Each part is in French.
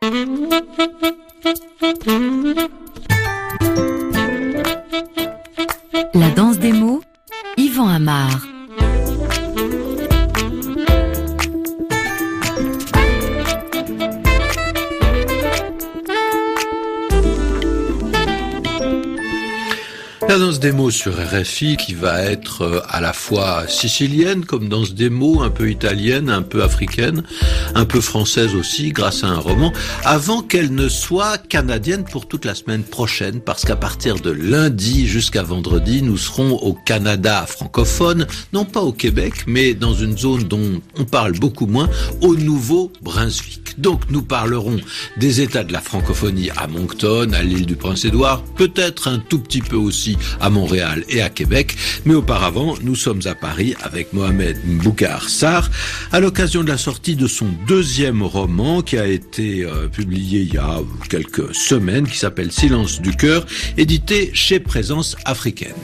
La danse des mots, Yvan Amar. La danse des mots sur RFI qui va être à la fois sicilienne comme danse des mots, un peu italienne, un peu africaine, un peu française aussi grâce à un roman, avant qu'elle ne soit canadienne pour toute la semaine prochaine, parce qu'à partir de lundi jusqu'à vendredi, nous serons au Canada francophone, non pas au Québec, mais dans une zone dont on parle beaucoup moins, au Nouveau-Brunswick. Donc nous parlerons des États de la francophonie à Moncton, à l'île du Prince-Édouard, peut-être un tout petit peu aussi à Montréal et à Québec, mais auparavant, nous sommes à Paris avec Mohamed Mbougar Sarr à l'occasion de la sortie de son deuxième roman qui a été publié il y a quelques semaines, qui s'appelle Silence du cœur, édité chez Présence africaine.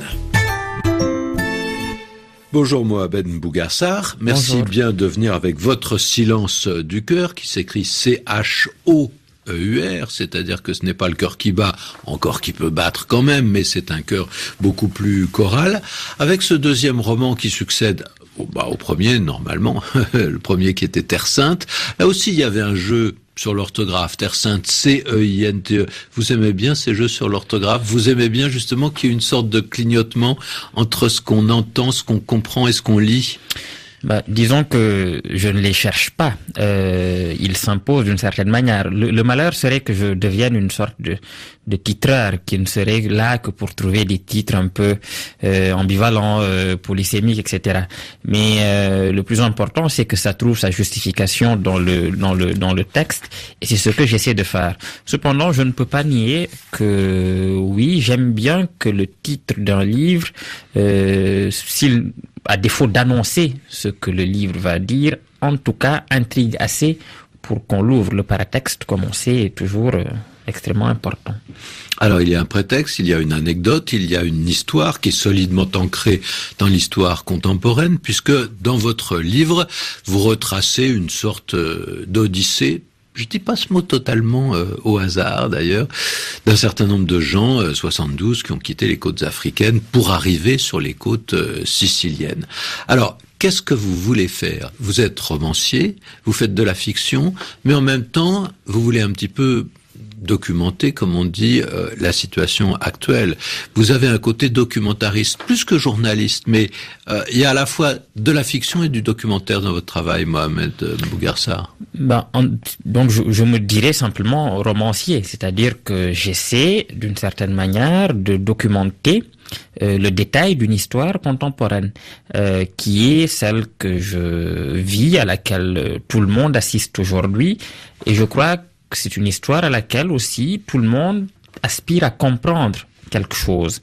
Bonjour Mohamed Mbougar Sarr, merci Bonjour. bien de venir avec votre Silence du cœur qui s'écrit CHO. EUR, c'est-à-dire que ce n'est pas le cœur qui bat, encore qui peut battre quand même, mais c'est un cœur beaucoup plus choral. Avec ce deuxième roman qui succède au premier, normalement, le premier qui était Terre Sainte, là aussi il y avait un jeu sur l'orthographe, Terre Sainte, C-E-I-N-T-E. Vous aimez bien ces jeux sur l'orthographe? Vous aimez bien justement qu'il y ait une sorte de clignotement entre ce qu'on entend, ce qu'on comprend et ce qu'on lit? Disons que je ne les cherche pas. Ils s'imposent d'une certaine manière. Le malheur serait que je devienne une sorte de titreur qui ne serait là que pour trouver des titres un peu ambivalents, polysémiques, etc. Mais le plus important, c'est que ça trouve sa justification dans le texte, et c'est ce que j'essaie de faire. Cependant, je ne peux pas nier que oui, j'aime bien que le titre d'un livre, à défaut d'annoncer ce que le livre va dire, en tout cas intrigue assez pour qu'on l'ouvre. Le paratexte, comme on sait, est toujours extrêmement important. Alors il y a un prétexte, il y a une anecdote, il y a une histoire qui est solidement ancrée dans l'histoire contemporaine, puisque dans votre livre, vous retracez une sorte d'odyssée. Je dis pas ce mot totalement au hasard d'ailleurs, d'un certain nombre de gens, 72, qui ont quitté les côtes africaines pour arriver sur les côtes siciliennes. Alors, qu'est-ce que vous voulez faire? Vous êtes romancier, vous faites de la fiction, mais en même temps, vous voulez un petit peu documenter, comme on dit, la situation actuelle. Vous avez un côté documentariste, plus que journaliste, mais il y a à la fois de la fiction et du documentaire dans votre travail, Mohamed Mbougar Sarr. Donc je me dirais simplement romancier, c'est-à-dire que j'essaie, d'une certaine manière, de documenter le détail d'une histoire contemporaine, qui est celle que je vis, à laquelle tout le monde assiste aujourd'hui, et je crois que c'est une histoire à laquelle aussi tout le monde aspire à comprendre quelque chose.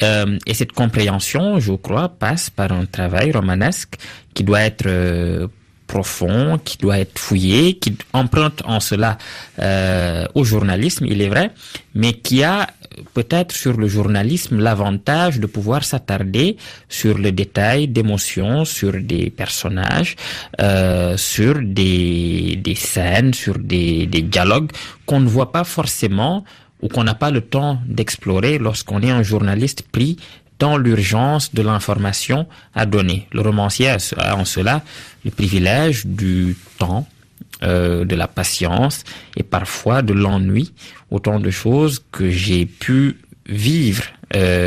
Et cette compréhension, je crois, passe par un travail romanesque qui doit être profond, qui doit être fouillé, qui emprunte en cela au journalisme, il est vrai, mais qui a peut-être sur le journalisme l'avantage de pouvoir s'attarder sur le détail d'émotions, sur des personnages, sur des scènes, sur des dialogues qu'on ne voit pas forcément ou qu'on n'a pas le temps d'explorer lorsqu'on est un journaliste pris dans l'urgence de l'information à donner. Le romancier a en cela le privilège du temps, de la patience et parfois de l'ennui, autant de choses que j'ai pu vivre.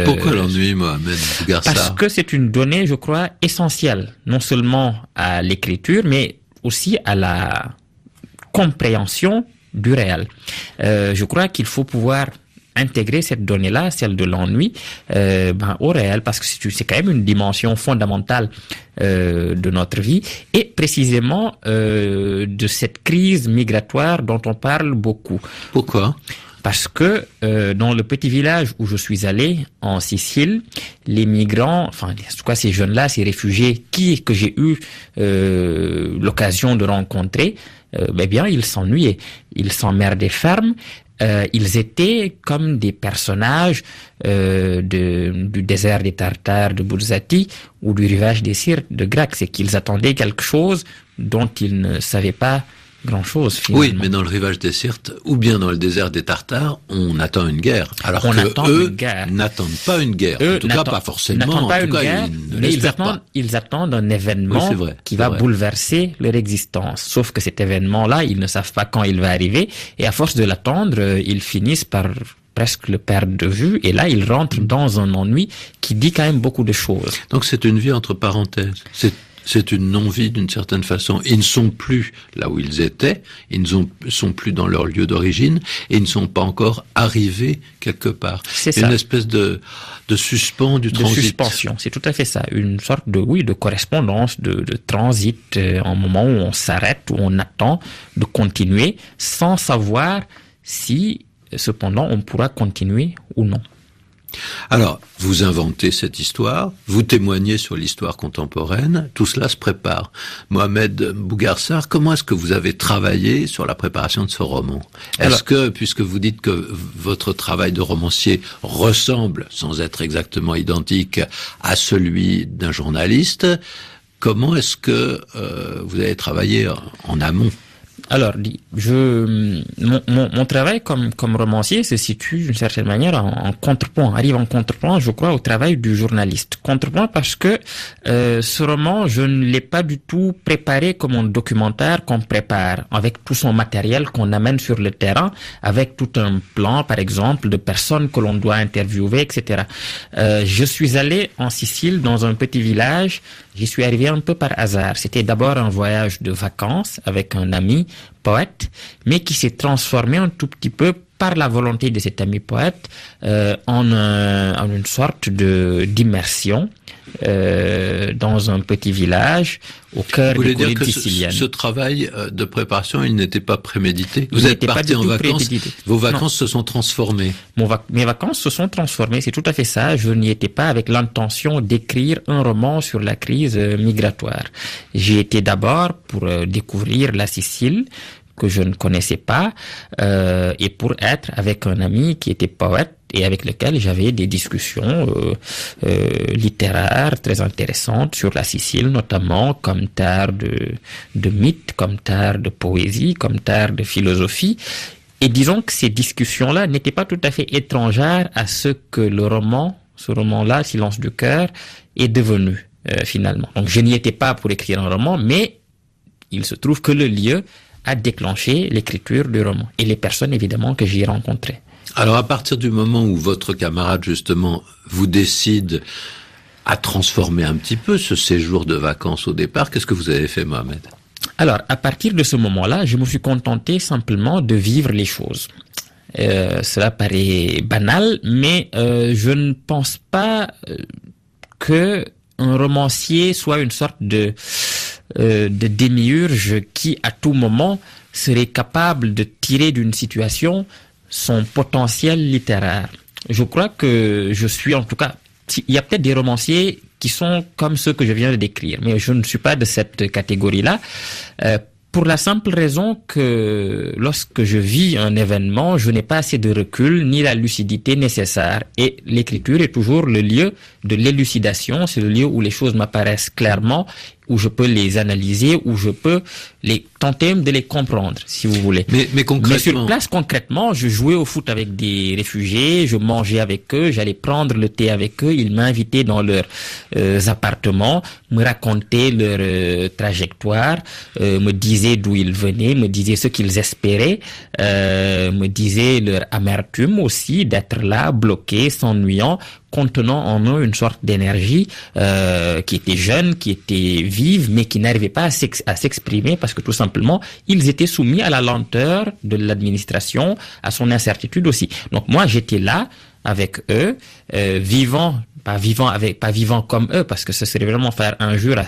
Pourquoi l'ennui, Mohamed Mbougar Sarr? Parce que c'est une donnée, je crois, essentielle, non seulement à l'écriture, mais aussi à la compréhension du réel. Je crois qu'il faut pouvoir intégrer cette donnée-là, celle de l'ennui, au réel, parce que c'est quand même une dimension fondamentale de notre vie, et précisément de cette crise migratoire dont on parle beaucoup. Pourquoi? Parce que dans le petit village où je suis allé, en Sicile, les migrants, enfin, en tout cas ces jeunes-là, ces réfugiés que j'ai eu l'occasion de rencontrer, ils s'ennuyaient, ils s'emmerdaient ferme. Ils étaient comme des personnages du désert des Tartares de Buzzati ou du rivage des Sirtes de Grec. C'est qu'ils attendaient quelque chose dont ils ne savaient pas grand-chose, finalement. Oui, mais dans le rivage des Sirtes, ou bien dans le désert des Tartares, on attend une guerre. Alors on que eux n'attendent pas une guerre. Eux en tout cas, pas forcément. N'attendent pas une guerre, mais ils attendent un événement qui va bouleverser leur existence. Sauf que cet événement-là, ils ne savent pas quand il va arriver. Et à force de l'attendre, ils finissent par presque le perdre de vue. Et là, ils rentrent dans un ennui qui dit quand même beaucoup de choses. Donc c'est une vie entre parenthèses. C'est une non-vie d'une certaine façon. Ils ne sont plus là où ils étaient, ils ne sont plus dans leur lieu d'origine et ils ne sont pas encore arrivés quelque part. C'est ça. Une espèce de suspens du transit. De suspension, c'est tout à fait ça. Une sorte de correspondance, de transit, un moment où on s'arrête, où on attend de continuer sans savoir si, cependant, on pourra continuer ou non. Alors, vous inventez cette histoire, vous témoignez sur l'histoire contemporaine, tout cela se prépare. Mohamed Bougarsar, comment est-ce que vous avez travaillé sur la préparation de ce roman ? Est-ce que, puisque vous dites que votre travail de romancier ressemble, sans être exactement identique, à celui d'un journaliste, comment est-ce que vous avez travaillé en amont ? Alors, mon travail comme romancier se situe d'une certaine manière en contrepoint, arrive en contrepoint, je crois, au travail du journaliste. Contrepoint parce que ce roman, je ne l'ai pas du tout préparé comme un documentaire qu'on prépare, avec tout son matériel qu'on amène sur le terrain, avec tout un plan, par exemple, de personnes que l'on doit interviewer, etc. Je suis allé en Sicile, dans un petit village. J'y suis arrivé un peu par hasard. C'était d'abord un voyage de vacances avec un ami poète, mais qui s'est transformé un tout petit peu par la volonté de cet ami poète en une sorte d'immersion dans un petit village au cœur des collines siciliennes. Ce travail de préparation, il n'était pas prémédité. Vous êtes parti en vacances, vos vacances se sont transformées. Mes vacances se sont transformées, c'est tout à fait ça. Je n'y étais pas avec l'intention d'écrire un roman sur la crise migratoire. J'y étais d'abord pour découvrir la Sicile, que je ne connaissais pas, et pour être avec un ami qui était poète et avec lequel j'avais des discussions littéraires très intéressantes sur la Sicile, notamment comme terre de mythes, comme terre de poésie, comme terre de philosophie. Et disons que ces discussions-là n'étaient pas tout à fait étrangères à ce que ce roman-là, Silence du cœur, est devenu finalement. Donc je n'y étais pas pour écrire un roman, mais il se trouve que le lieu a déclenché l'écriture du roman et les personnes évidemment que j'y ai rencontrées. Alors à partir du moment où votre camarade justement vous décide à transformer un petit peu ce séjour de vacances au départ, qu'est-ce que vous avez fait, Mohamed ? Alors à partir de ce moment-là, je me suis contenté simplement de vivre les choses. Cela paraît banal, mais je ne pense pas que un romancier soit une sorte de démiurge qui, à tout moment, serait capable de tirer d'une situation son potentiel littéraire. Je crois que je suis, en tout cas, il y a peut-être des romanciers qui sont comme ceux que je viens de décrire, mais je ne suis pas de cette catégorie-là. Pour la simple raison que lorsque je vis un événement, je n'ai pas assez de recul ni la lucidité nécessaire. Et l'écriture est toujours le lieu de l'élucidation, c'est le lieu où les choses m'apparaissent clairement, où je peux les analyser, où je peux tenter de les comprendre, si vous voulez. Mais concrètement... Mais sur place, concrètement, je jouais au foot avec des réfugiés, je mangeais avec eux, j'allais prendre le thé avec eux, ils m'invitaient dans leurs appartements, me racontaient leur trajectoire, me disaient d'où ils venaient, me disaient ce qu'ils espéraient, me disaient leur amertume aussi d'être là, bloqués, s'ennuyant, contenant en eux une sorte d'énergie qui était jeune, qui était vive, mais qui n'arrivait pas à s'exprimer parce que tout simplement, ils étaient soumis à la lenteur de l'administration, à son incertitude aussi. Donc moi, j'étais là avec eux, pas vivant comme eux, parce que ce serait vraiment faire injure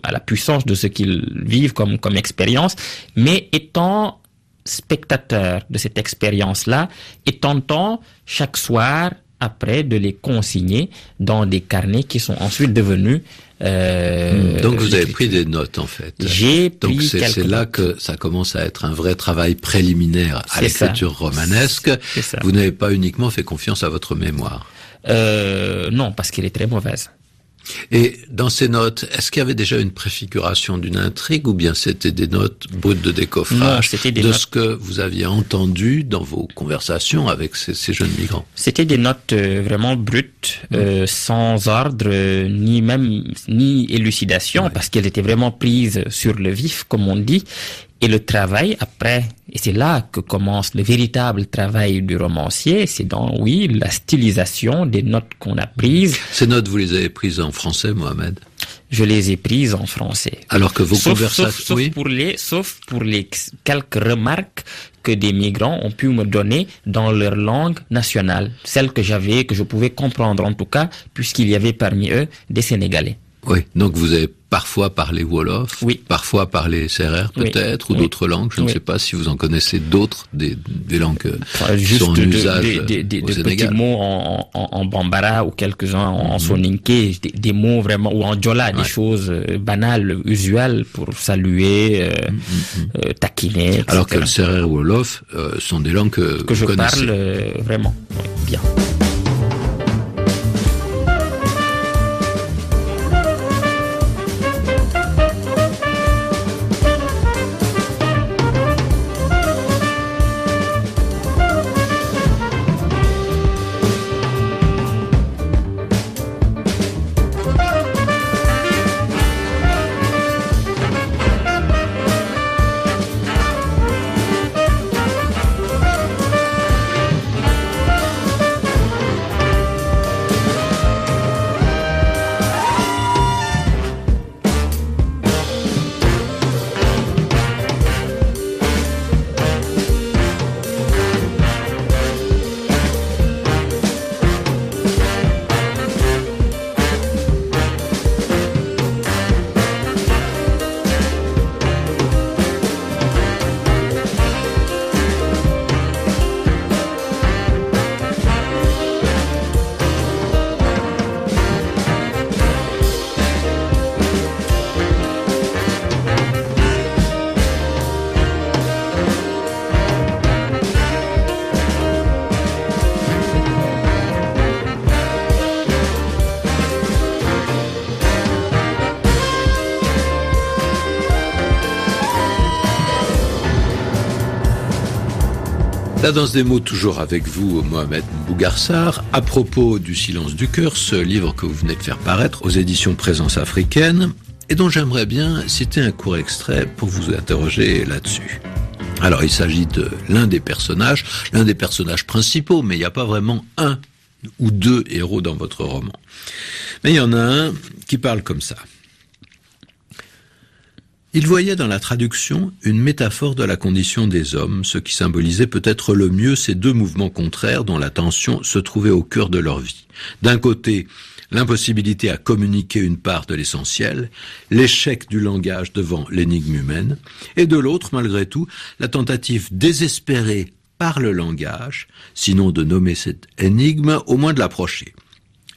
à la puissance de ce qu'ils vivent comme expérience, mais étant spectateur de cette expérience-là et tentant chaque soir après de les consigner dans des carnets qui sont ensuite devenus donc vous avez pris des notes en fait. Donc c'est là que ça commence à être un vrai travail préliminaire à l'écriture romanesque. Vous n'avez pas uniquement fait confiance à votre mémoire. Non, parce qu'elle est très mauvaise. Et dans ces notes, est-ce qu'il y avait déjà une préfiguration d'une intrigue ou bien c'était des notes brutes de décoffrage ce que vous aviez entendu dans vos conversations avec ces jeunes migrants? C'était des notes vraiment brutes, sans ordre, ni élucidation, parce qu'elles étaient vraiment prises sur le vif, comme on dit. Et le travail après, et c'est là que commence le véritable travail du romancier, c'est dans, la stylisation des notes qu'on a prises. Ces notes, vous les avez prises en français, Mohamed? Je les ai prises en français. Alors que vos conversations... Sauf pour les quelques remarques que des migrants ont pu me donner dans leur langue nationale. Celle que je pouvais comprendre en tout cas, puisqu'il y avait parmi eux des Sénégalais. Oui, donc vous avez parfois parlé Wolof, parfois parlé Serer peut-être, ou d'autres langues, je ne sais pas si vous en connaissez d'autres, des langues qui sont en usage au Sénégal. Des petits mots en Bambara ou quelques-uns en Soninké, des mots vraiment, ou en Diola, des choses banales, usuelles pour saluer, taquiner, etc. Alors que le Serer ou Wolof sont des langues que je vous connaissez. Parle vraiment bien. La danse des mots, toujours avec vous, Mohamed Mbougarsar. À propos du silence du cœur, ce livre que vous venez de faire paraître aux éditions Présence africaine, et dont j'aimerais bien citer un court extrait pour vous interroger là-dessus. Alors, il s'agit de l'un des personnages principaux, mais il n'y a pas vraiment un ou deux héros dans votre roman. Mais il y en a un qui parle comme ça. Il voyait dans la traduction une métaphore de la condition des hommes, ce qui symbolisait peut-être le mieux ces deux mouvements contraires dont la tension se trouvait au cœur de leur vie. D'un côté, l'impossibilité à communiquer une part de l'essentiel, l'échec du langage devant l'énigme humaine, et de l'autre, malgré tout, la tentative désespérée par le langage, sinon de nommer cette énigme, au moins de l'approcher.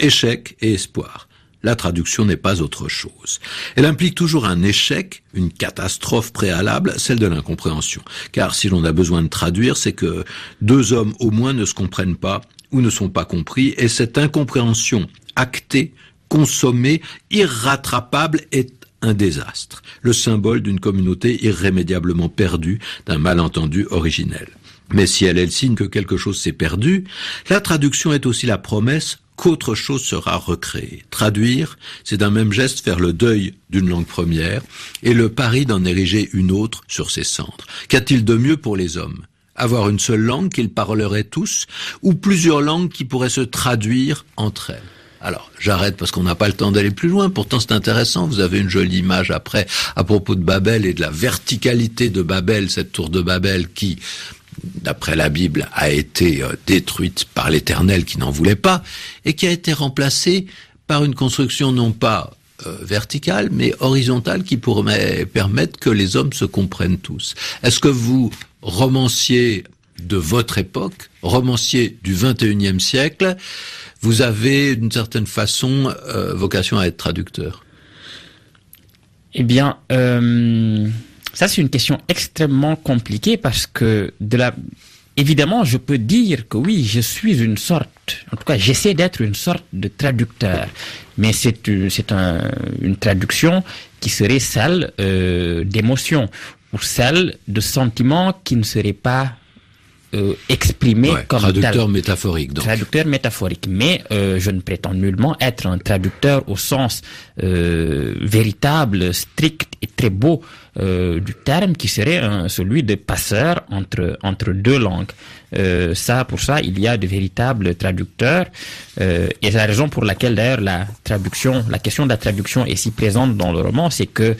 Échec et espoir. La traduction n'est pas autre chose. Elle implique toujours un échec, une catastrophe préalable, celle de l'incompréhension. Car si l'on a besoin de traduire, c'est que deux hommes au moins ne se comprennent pas ou ne sont pas compris, et cette incompréhension actée, consommée, irrattrapable est un désastre, le symbole d'une communauté irrémédiablement perdue, d'un malentendu originel. Mais si elle est le signe que quelque chose s'est perdu, la traduction est aussi la promesse qu'autre chose sera recréée. Traduire, c'est d'un même geste faire le deuil d'une langue première et le pari d'en ériger une autre sur ses cendres. Qu'a-t-il de mieux pour les hommes ? Avoir une seule langue qu'ils parleraient tous ou plusieurs langues qui pourraient se traduire entre elles ? Alors, j'arrête parce qu'on n'a pas le temps d'aller plus loin. Pourtant, c'est intéressant. Vous avez une jolie image après à propos de Babel et de la verticalité de Babel, cette tour de Babel qui, d'après la Bible, a été détruite par l'Éternel qui n'en voulait pas et qui a été remplacée par une construction non pas verticale mais horizontale qui pourrait permettre que les hommes se comprennent tous. Est-ce que vous, romancier de votre époque, romancier du 21e siècle, vous avez d'une certaine façon vocation à être traducteur? Eh bien, ça c'est une question extrêmement compliquée parce que évidemment, je peux dire que oui, je suis une sorte, en tout cas, j'essaie d'être une sorte de traducteur, mais c'est une traduction qui serait celle d'émotions ou celle de sentiments qui ne seraient pas exprimé comme traducteur métaphorique. Donc. Traducteur métaphorique, mais je ne prétends nullement être un traducteur au sens véritable, strict et très beau du terme, qui serait celui de passeur entre deux langues. Pour ça, il y a de véritables traducteurs, et c'est la raison pour laquelle d'ailleurs la question de la traduction est si présente dans le roman, c'est que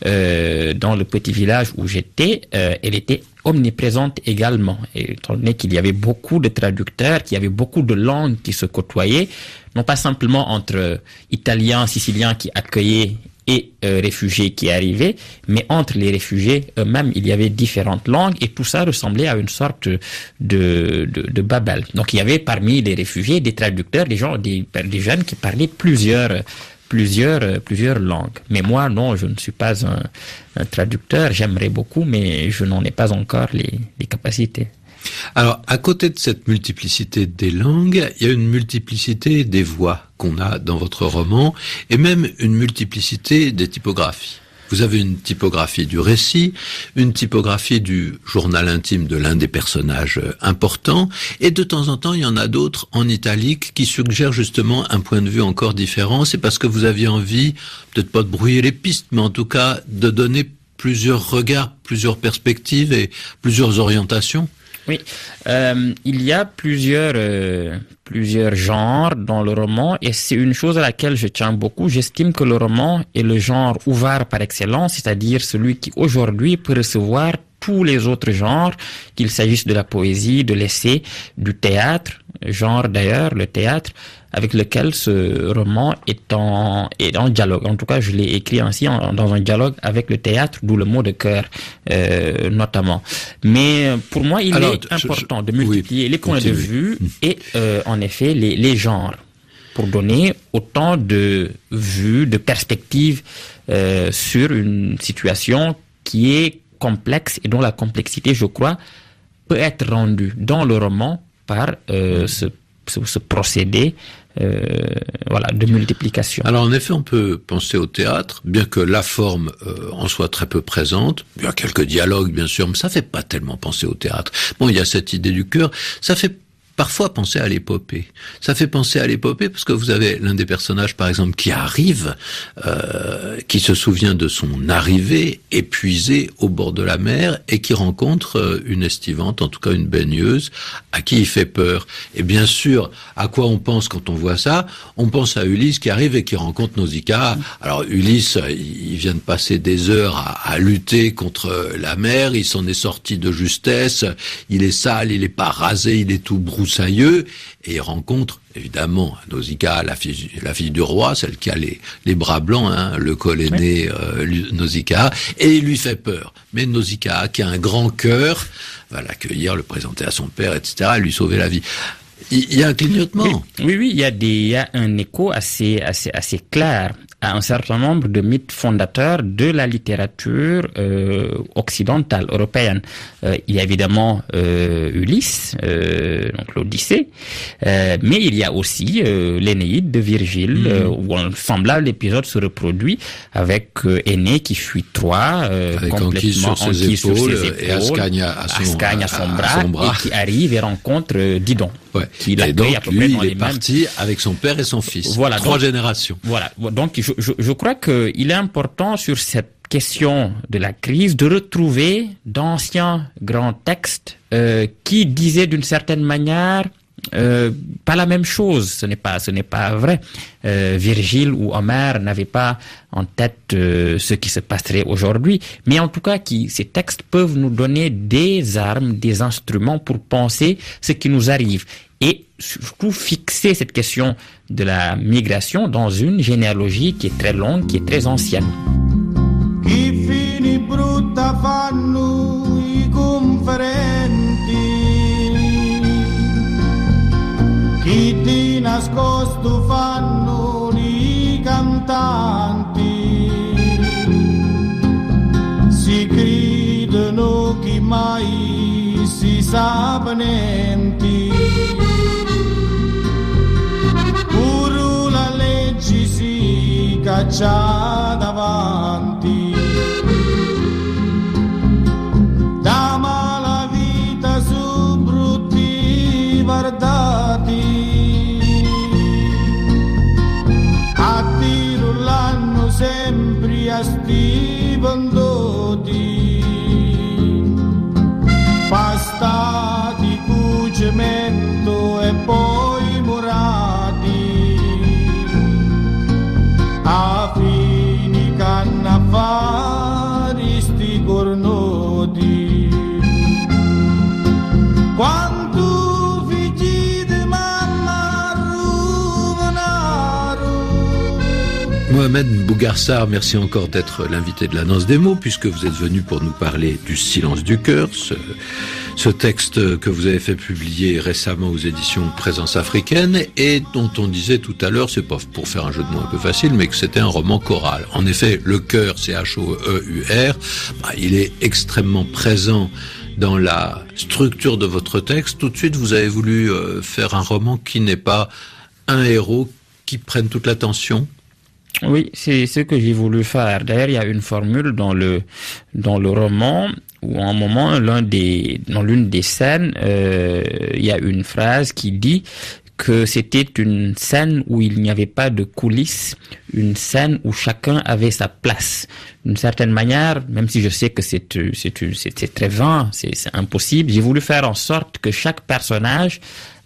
dans le petit village où j'étais, elle était omniprésente également, et étant donné qu'il y avait beaucoup de traducteurs, qu'il y avait beaucoup de langues qui se côtoyaient, non pas simplement entre Italiens, Siciliens qui accueillaient et réfugiés qui arrivaient, mais entre les réfugiés eux-mêmes, il y avait différentes langues, et tout ça ressemblait à une sorte de Babel. Donc il y avait parmi les réfugiés des traducteurs, des jeunes qui parlaient plusieurs langues. Mais moi, non, je ne suis pas un traducteur. J'aimerais beaucoup, mais je n'en ai pas encore les capacités. Alors, à côté de cette multiplicité des langues, il y a une multiplicité des voix qu'on a dans votre roman, et même une multiplicité des typographies. Vous avez une typographie du récit, une typographie du journal intime de l'un des personnages importants, et de temps en temps, il y en a d'autres en italique qui suggèrent justement un point de vue encore différent. C'est parce que vous aviez envie, peut-être pas de brouiller les pistes, mais en tout cas de donner plusieurs regards, plusieurs perspectives et plusieurs orientations. Oui, il y a plusieurs genres dans le roman, et c'est une chose à laquelle je tiens beaucoup. J'estime que le roman est le genre ouvert par excellence, c'est-à-dire celui qui aujourd'hui peut recevoir tous les autres genres, qu'il s'agisse de la poésie, de l'essai, du théâtre, genre d'ailleurs le théâtre, avec lequel ce roman est en dialogue. En tout cas, je l'ai écrit ainsi, dans un dialogue avec le théâtre, d'où le mot de cœur, notamment. Mais pour moi, il est important de multiplier les points de vue et, en effet, les genres, pour donner autant de vues, de perspectives sur une situation qui est complexe et dont la complexité, je crois, peut être rendue dans le roman par ce procédé de multiplication. Alors en effet, on peut penser au théâtre, bien que la forme en soit très peu présente. Il y a quelques dialogues, bien sûr, mais ça fait pas tellement penser au théâtre. Bon, il y a cette idée du cœur, ça fait parfois penser à l'épopée. Ça fait penser à l'épopée parce que vous avez l'un des personnages, par exemple, qui arrive, qui se souvient de son arrivée, épuisé au bord de la mer, et qui rencontre une estivante, en tout cas une baigneuse, à qui il fait peur. Et bien sûr, à quoi on pense quand on voit ça? On pense à Ulysse qui arrive et qui rencontre Nausicaa. Alors Ulysse, il vient de passer des heures à lutter contre la mer, il s'en est sorti de justesse, il est sale, il est pas rasé, il est tout broussailleux, et il rencontre évidemment Nausicaa, la fille du roi, celle qui a les bras blancs, le col aîné, Nausicaa, et il lui fait peur. Mais Nausicaa, qui a un grand cœur, va l'accueillir, le présenter à son père, etc., et lui sauver la vie. Il y a un clignotement. Oui, il y a un écho assez clair à un certain nombre de mythes fondateurs de la littérature occidentale, européenne. Il y a évidemment Ulysse, donc l'Odyssée, mais il y a aussi l'Énéide de Virgile, où un semblable épisode se reproduit avec Énée qui fuit Troie, avec complètement Anquise sur ses épaules, et Ascagne à son bras, et qui arrive et rencontre Didon. Ouais. Et donc, lui, il est parti avec son père et son fils. Voilà. Trois générations. Voilà. Donc, je crois qu'il est important sur cette question de la crise de retrouver d'anciens grands textes qui disaient d'une certaine manière pas la même chose. Ce n'est pas vrai. Virgile ou Homère n'avaient pas en tête ce qui se passerait aujourd'hui, mais en tout cas, ces textes peuvent nous donner des armes, des instruments pour penser ce qui nous arrive, et surtout fixer cette question de la migration dans une généalogie qui est très longue, qui est très ancienne. Chi fini brutta fanno I conferenti, chi di nascosto fanno I cantanti, si gridano chi mai si saponenti, pure la legge si caccia davanti, da mala vita su brutti guardati, attirullano sempre a sti venduti, pasta di cucimento e poi murati, a fini cannafari sti cornuti. Quanto figli di mamma ruvanaro. Mohamed Bougarsar, merci encore d'être l'invité de la Danse des mots, puisque vous êtes venu pour nous parler du Silence du cœur, ce texte que vous avez fait publier récemment aux éditions Présence africaine et dont on disait tout à l'heure, c'est pas pour faire un jeu de mots un peu facile, mais que c'était un roman choral. En effet, le chœur, C-H-O-E-U-R, il est extrêmement présent dans la structure de votre texte. Tout de suite, vous avez voulu faire un roman qui n'est pas un héros qui prenne toute l'attention. Oui, c'est ce que j'ai voulu faire. D'ailleurs, il y a une formule dans le roman où, à un moment, dans l'une des scènes, il y a une phrase qui dit que c'était une scène où il n'y avait pas de coulisses, une scène où chacun avait sa place. D'une certaine manière, même si je sais que c'est très vain, c'est impossible, j'ai voulu faire en sorte que chaque personnage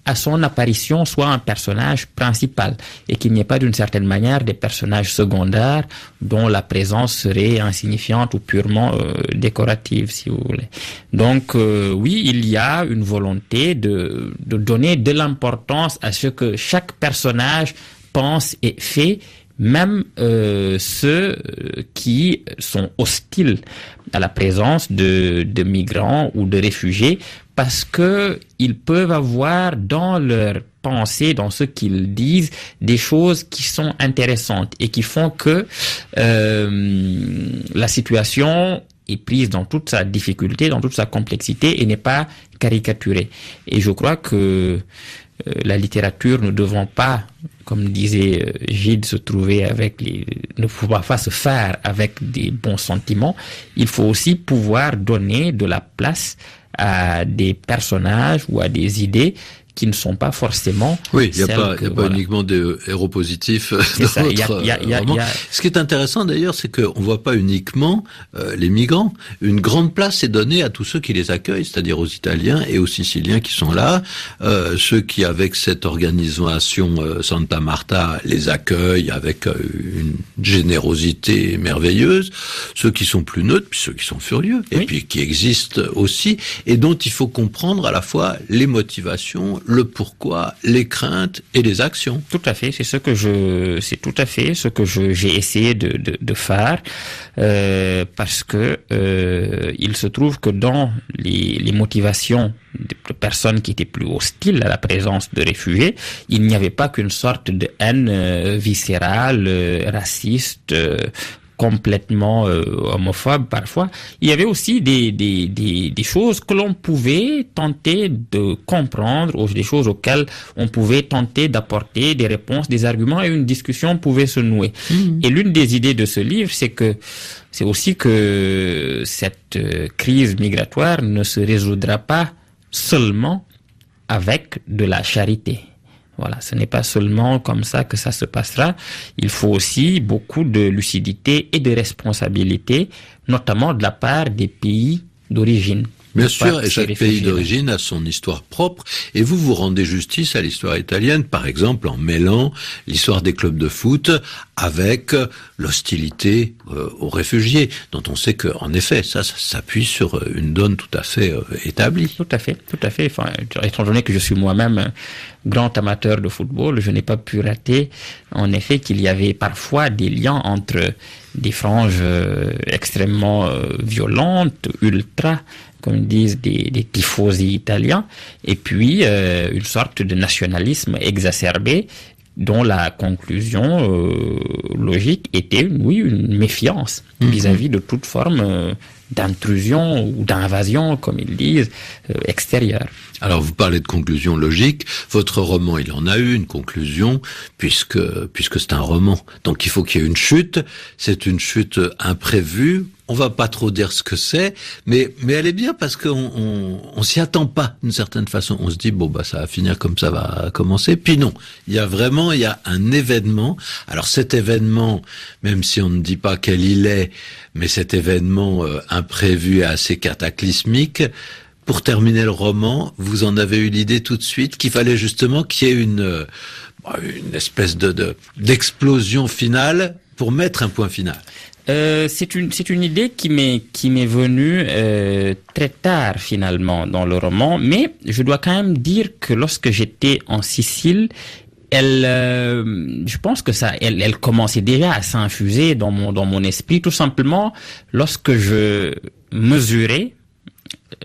à son apparition soit un personnage principal et qu'il n'y ait pas d'une certaine manière des personnages secondaires dont la présence serait insignifiante ou purement décorative, si vous voulez. Donc oui, il y a une volonté de donner de l'importance à ce que chaque personnage pense et fait, même ceux qui sont hostiles à la présence de migrants ou de réfugiés, parce que ils peuvent avoir dans leur pensée, dans ce qu'ils disent, des choses qui sont intéressantes et qui font que la situation est prise dans toute sa difficulté, dans toute sa complexité et n'est pas caricaturée. Et je crois que la littérature ne devant pas, comme disait Gide, ne pouvoir pas se faire avec des bons sentiments, il faut aussi pouvoir donner de la place à des personnages ou à des idées qui ne sont pas forcément. Oui, il n'y a pas uniquement des héros positifs dans votre roman. Ce qui est intéressant d'ailleurs, c'est qu'on ne voit pas uniquement les migrants. Une grande place est donnée à tous ceux qui les accueillent, c'est-à-dire aux Italiens et aux Siciliens qui sont là, ceux qui, avec cette organisation Santa Marta, les accueillent avec une générosité merveilleuse, ceux qui sont plus neutres, puis ceux qui sont furieux, et puis qui existent aussi, et dont il faut comprendre à la fois les motivations, le pourquoi, les craintes et les actions. Tout à fait, c'est tout à fait ce que j'ai essayé de faire, parce que il se trouve que dans les motivations de personnes qui étaient plus hostiles à la présence de réfugiés, il n'y avait pas qu'une sorte de haine viscérale, raciste, complètement homophobe parfois. Il y avait aussi des choses que l'on pouvait tenter de comprendre, ou des choses auxquelles on pouvait tenter d'apporter des réponses, des arguments, et une discussion pouvait se nouer. Et l'une des idées de ce livre, c'est aussi que cette crise migratoire ne se résoudra pas seulement avec de la charité. Voilà, ce n'est pas seulement comme ça que ça se passera. Il faut aussi beaucoup de lucidité et de responsabilité, notamment de la part des pays d'origine. Bien sûr, et chaque pays d'origine a son histoire propre, et vous rendez justice à l'histoire italienne, par exemple en mêlant l'histoire des clubs de foot avec l'hostilité aux réfugiés, dont on sait que, en effet, ça s'appuie sur une donne tout à fait établie. Tout à fait. Enfin, étant donné que je suis moi-même grand amateur de football, je n'ai pas pu rater, en effet, qu'il y avait parfois des liens entre des franges extrêmement violentes, ultra, comme disent des tifosi italiens, et puis une sorte de nationalisme exacerbé dont la conclusion logique était, une méfiance vis-à-vis de toute forme d'intrusion ou d'invasion, comme ils disent, extérieure. Alors vous parlez de conclusion logique, votre roman il en a eu une conclusion puisque c'est un roman. Donc il faut qu'il y ait une chute, c'est une chute imprévue. On va pas trop dire ce que c'est, mais elle est bien parce qu'on s'y attend pas d'une certaine façon. On se dit bon bah ça va finir comme ça va commencer. Puis non, il y a un événement. Alors cet événement, même si on ne dit pas quel il est, mais cet événement imprévu et assez cataclysmique. Pour terminer le roman, vous en avez eu l'idée tout de suite qu'il fallait justement qu'il y ait une espèce d'explosion finale pour mettre un point final. C'est une idée qui m'est venue très tard finalement dans le roman, mais je dois quand même dire que lorsque j'étais en Sicile, je pense que elle commençait déjà à s'infuser dans mon esprit, tout simplement lorsque je mesurais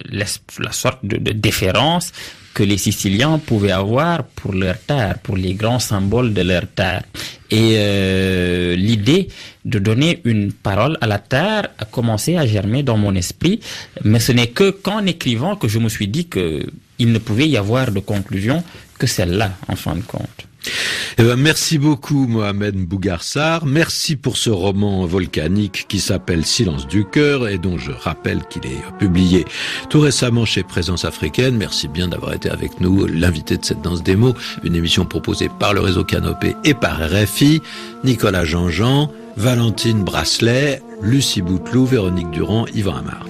la sorte de déférence que les Siciliens pouvaient avoir pour leur terre, pour les grands symboles de leur terre. Et l'idée de donner une parole à la terre a commencé à germer dans mon esprit, mais ce n'est que qu'en écrivant que je me suis dit que il ne pouvait y avoir de conclusion que celle-là, en fin de compte. Eh ben, merci beaucoup Mohamed Mbougar-Sarr. Merci pour ce roman volcanique qui s'appelle Silence du cœur et dont je rappelle qu'il est publié tout récemment chez Présence Africaine. Merci bien d'avoir été avec nous, l'invité de cette danse des mots, une émission proposée par le réseau Canopé et par RFI. Nicolas Jean-Jean, Valentine Brasselet, Lucie Bouteloup, Véronique Durand, Yvan Amar.